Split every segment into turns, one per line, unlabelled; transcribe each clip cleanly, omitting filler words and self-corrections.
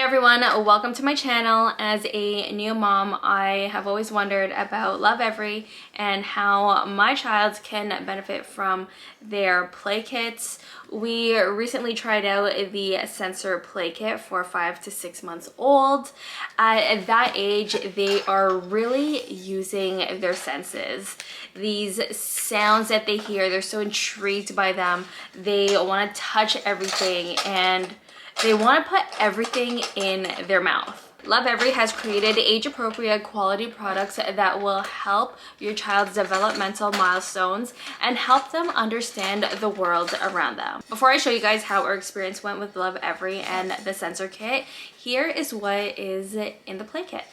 everyone, welcome to my channel. As a new mom, I have always wondered about Lovevery and how my child can benefit from their play kits. We recently tried out the SENSER play kit for 5 to 6 months old. At that age, they are really using their senses. These sounds that they hear, they're so intrigued by them. They want to touch everything and they want to put everything in their mouth. Lovevery has created age-appropriate quality products that will help your child's developmental milestones and help them understand the world around them. Before I show you guys how our experience went with Lovevery and the SENSER kit, here is what is in the play kit.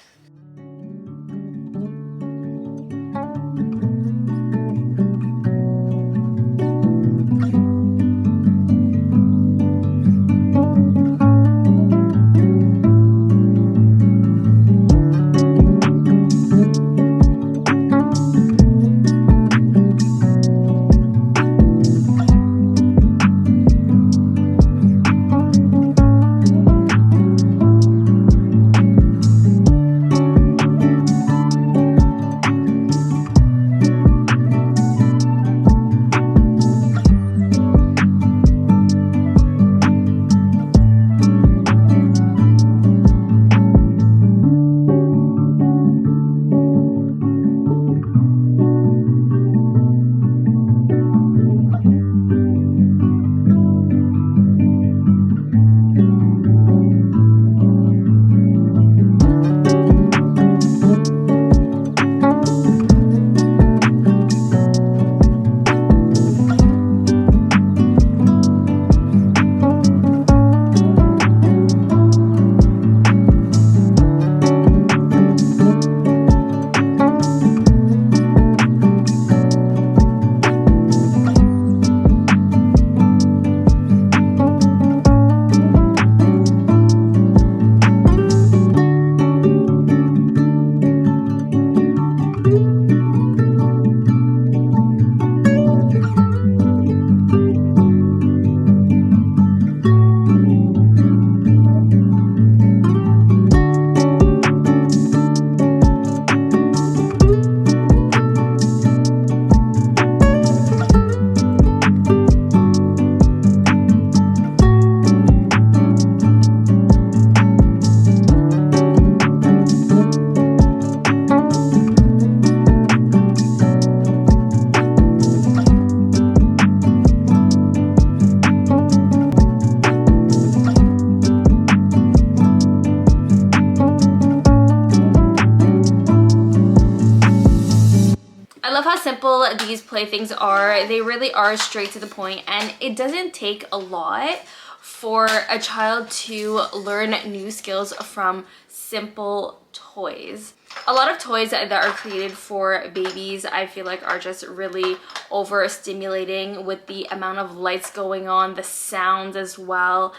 I love how simple these playthings are. They really are straight to the point, and it doesn't take a lot for a child to learn new skills from simple toys. A lot of toys that are created for babies, I feel like, are just really overstimulating with the amount of lights going on, the sounds as well.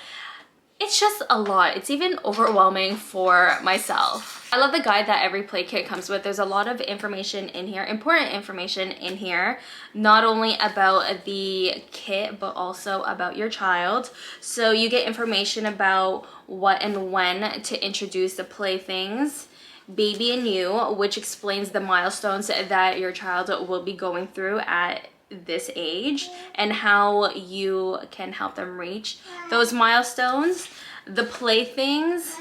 It's just a lot. It's even overwhelming for myself. I love the guide that every play kit comes with. There's a lot of information in here, important information in here, not only about the kit, but also about your child. So you get information about what and when to introduce the playthings, baby and you, which explains the milestones that your child will be going through at this age and how you can help them reach those milestones. The playthings,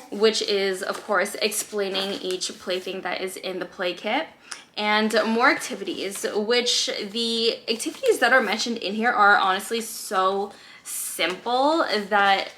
which is of course explaining each plaything that is in the play kit, and more activities, which the activities that are mentioned in here are honestly so simple that,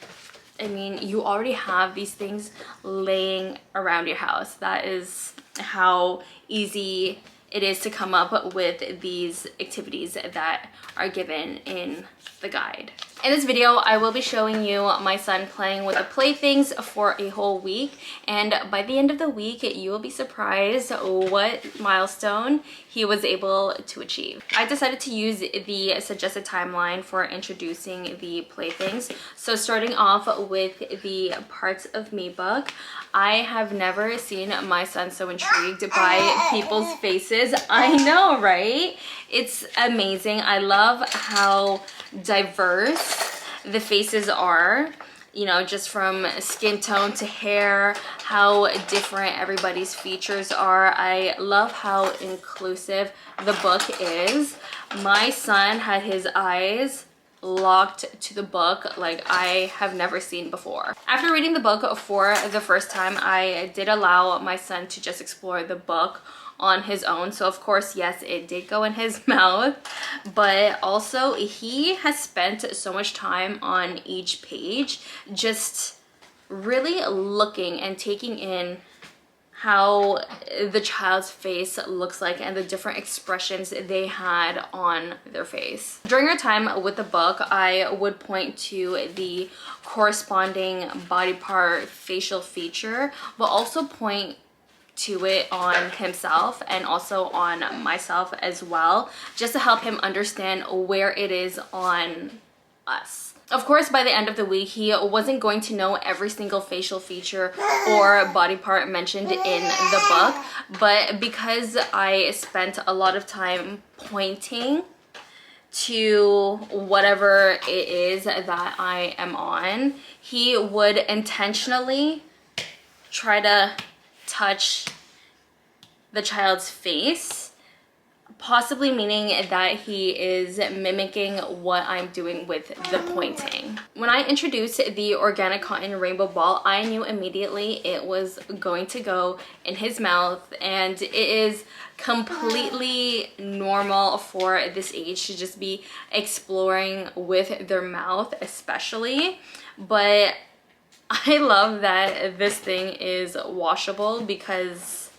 I mean, you already have these things laying around your house. That is how easy it is to come up with these activities that are given in the guide. In this video, I will be showing you my son playing with the playthings for a whole week, and by the end of the week, you will be surprised what milestone he was able to achieve. I decided to use the suggested timeline for introducing the playthings. So starting off with the Parts of Me book, I have never seen my son so intrigued by people's faces. I know, right? It's amazing. I love how diverse the faces are. you know, just from skin tone to hair, how different everybody's features are. I love how inclusive the book is. My son had his eyes locked to the book like I have never seen before. After reading the book for the first time, I did allow my son to just explore the book on his own. So of course, yes, it did go in his mouth, but also he has spent so much time on each page just really looking and taking in how the child's face looks like and the different expressions they had on their face. During our time with the book, I would point to the corresponding body part facial feature, but also point to it on himself and also on myself as well, just to help him understand where it is on us. Of course, by the end of the week, he wasn't going to know every single facial feature or body part mentioned in the book, but because I spent a lot of time pointing to whatever it is that I am on, he would intentionally try to touch the child's face, possibly meaning that he is mimicking what I'm doing with the pointing. When I introduced the organic cotton rainbow ball, I knew immediately it was going to go in his mouth, and it is completely normal for this age to just be exploring with their mouth especially. But I love that this thing is washable, because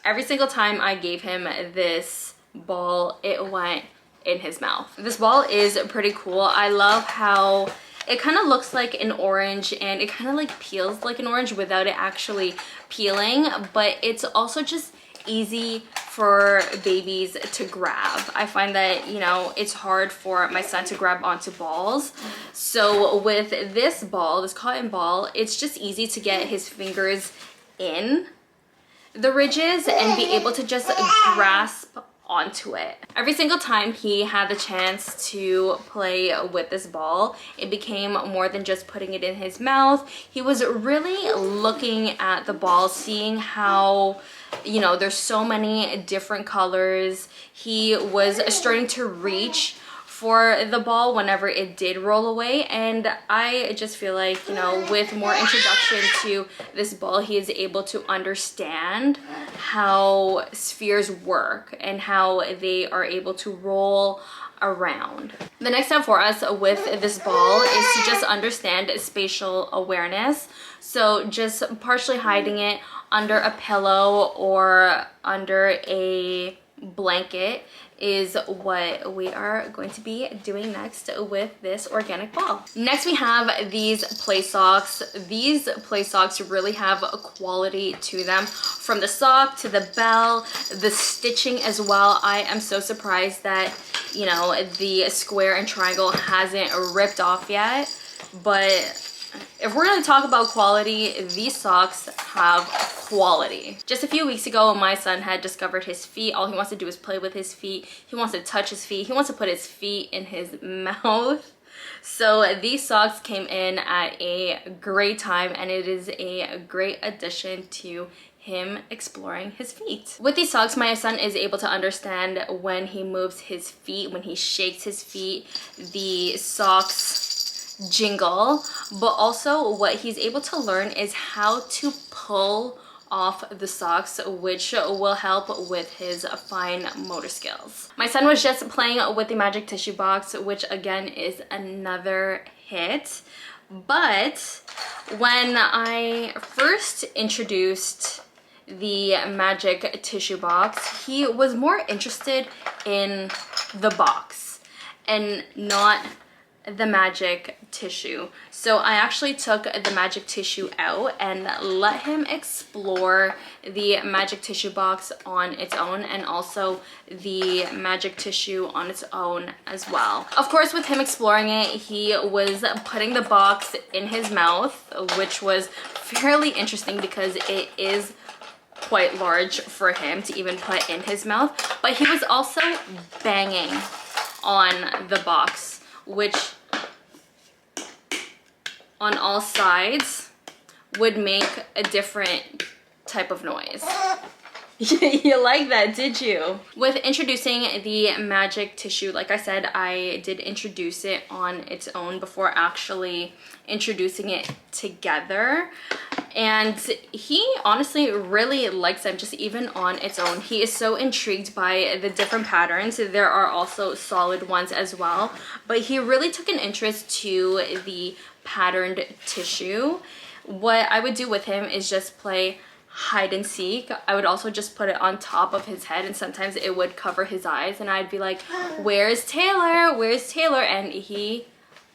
every single time I gave him this ball, it went in his mouth. This ball is pretty cool. I love how it kind of looks like an orange, and it kind of like peels like an orange without it actually peeling, but it's also just easy for babies to grab. I find that, you know, it's hard for my son to grab onto balls. So with this ball, this cotton ball, it's just easy to get his fingers in the ridges and be able to just grasp onto it. Every single time he had the chance to play with this ball, it became more than just putting it in his mouth. He was really looking at the ball, seeing how, you know, there's so many different colors. He was starting to reach for the ball whenever it did roll away, and I just feel like, you know, with more introduction to this ball, he is able to understand how spheres work and how they are able to roll around. The next step for us with this ball is to just understand spatial awareness. So just partially hiding it under a pillow or under a blanket is what we are going to be doing next with this organic ball. Next, we have these play socks. These play socks really have a quality to them, from the sock to the bell, the stitching as well. I am so surprised that, you know, the square and triangle hasn't ripped off yet, but if we're going to talk about quality, these socks have quality. Just a few weeks ago, my son had discovered his feet. All he wants to do is play with his feet. He wants to touch his feet. He wants to put his feet in his mouth. So these socks came in at a great time, and it is a great addition to him exploring his feet. With these socks, my son is able to understand when he moves his feet, when he shakes his feet, the socks jingle, but also what he's able to learn is how to pull off the socks, which will help with his fine motor skills. My son was just playing with the magic tissue box, which again is another hit. But when I first introduced the magic tissue box, he was more interested in the box and not the magic tissue. So I actually took the magic tissue out and let him explore the magic tissue box on its own, and also the magic tissue on its own as well. Of course, with him exploring it, he was putting the box in his mouth, which was fairly interesting because it is quite large for him to even put in his mouth. But he was also banging on the box, which on all sides would make a different type of noise. You like that, did you? With introducing the magic tissue, like I said, I did introduce it on its own before actually introducing it together. And he honestly really likes them just even on its own. He is so intrigued by the different patterns. There are also solid ones as well, but he really took an interest to the patterned tissue. What I would do with him is just play hide and seek. I would also just put it on top of his head, and sometimes it would cover his eyes, and I'd be like, where's Taylor? Where's Taylor? And he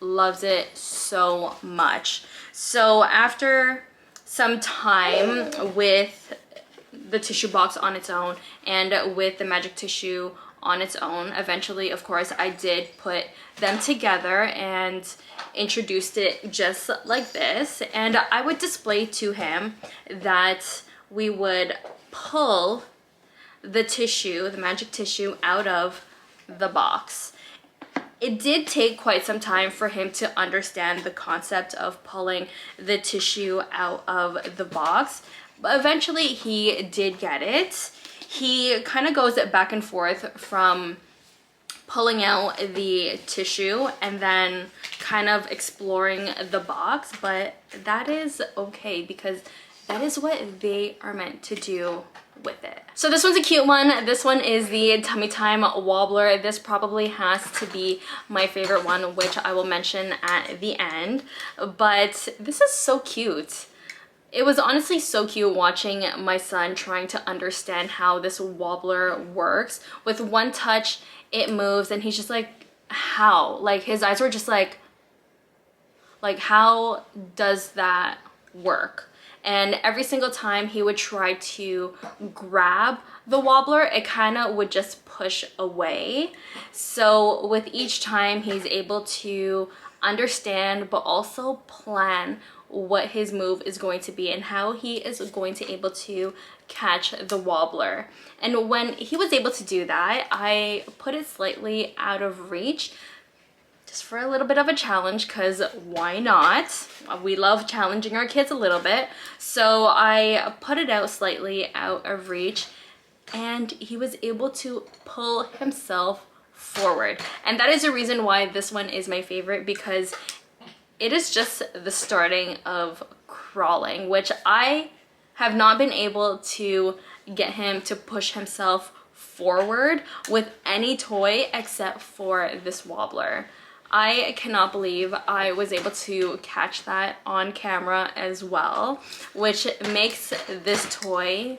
loves it so much. So after some time with the tissue box on its own and with the magic tissue on its own, eventually, of course, I did put them together and introduced it just like this. And I would display to him that we would pull the tissue, the magic tissue, out of the box. It did take quite some time for him to understand the concept of pulling the tissue out of the box, but eventually he did get it. He kind of goes back and forth from pulling out the tissue and then kind of exploring the box, but that is okay because that is what they are meant to do with it. So this one's a cute one. This one is the Tummy Time Wobbler. This probably has to be my favorite one, which I will mention at the end, but this is so cute. It was honestly so cute watching my son trying to understand how this wobbler works. With one touch, it moves, and he's just like, how? Like, his eyes were just like how does that work? And every single time he would try to grab the wobbler, it kind of would just push away. So with each time, he's able to understand but also plan what his move is going to be and how he is going to able to catch the wobbler. And when he was able to do that, I put it slightly out of reach just for a little bit of a challenge, because why not? We love challenging our kids a little bit. So I put it out slightly out of reach, and he was able to pull himself forward. And that is the reason why this one is my favorite, because it is just the starting of crawling, which I have not been able to get him to push himself forward with any toy except for this wobbler. I cannot believe I was able to catch that on camera as well, which makes this toy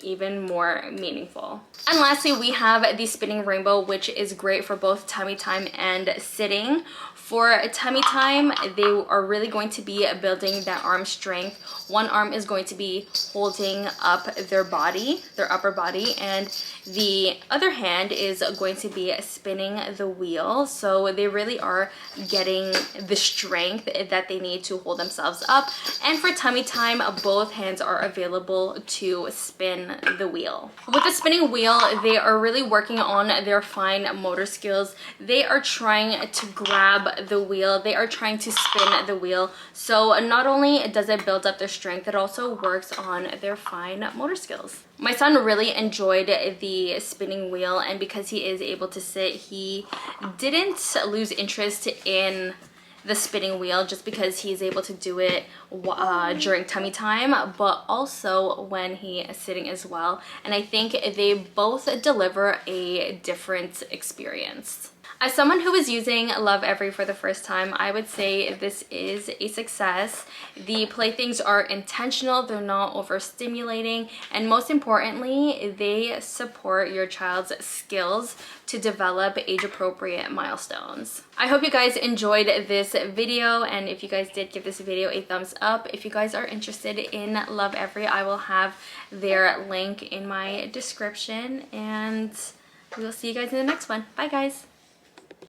even more meaningful. And lastly, we have the spinning rainbow, which is great for both tummy time and sitting. For tummy time, they are really going to be building that arm strength. One arm is going to be holding up their body, their upper body, and the other hand is going to be spinning the wheel. So they really are getting the strength that they need to hold themselves up. And for tummy time, both hands are available to spin the wheel. With the spinning wheel, they are really working on their fine motor skills. They are trying to grab the wheel, they are trying to spin the wheel. So not only does it build up their strength, it also works on their fine motor skills. My son really enjoyed the spinning wheel, and because he is able to sit, he didn't lose interest in the spinning wheel just because he's able to do it during tummy time, but also when he is sitting as well. And I think they both deliver a different experience. As someone who is using Lovevery for the first time, I would say this is a success. The playthings are intentional, they're not overstimulating, and most importantly, they support your child's skills to develop age-appropriate milestones. I hope you guys enjoyed this video, and if you guys did, give this video a thumbs up. If you guys are interested in Lovevery, I will have their link in my description, and we'll see you guys in the next one. Bye guys!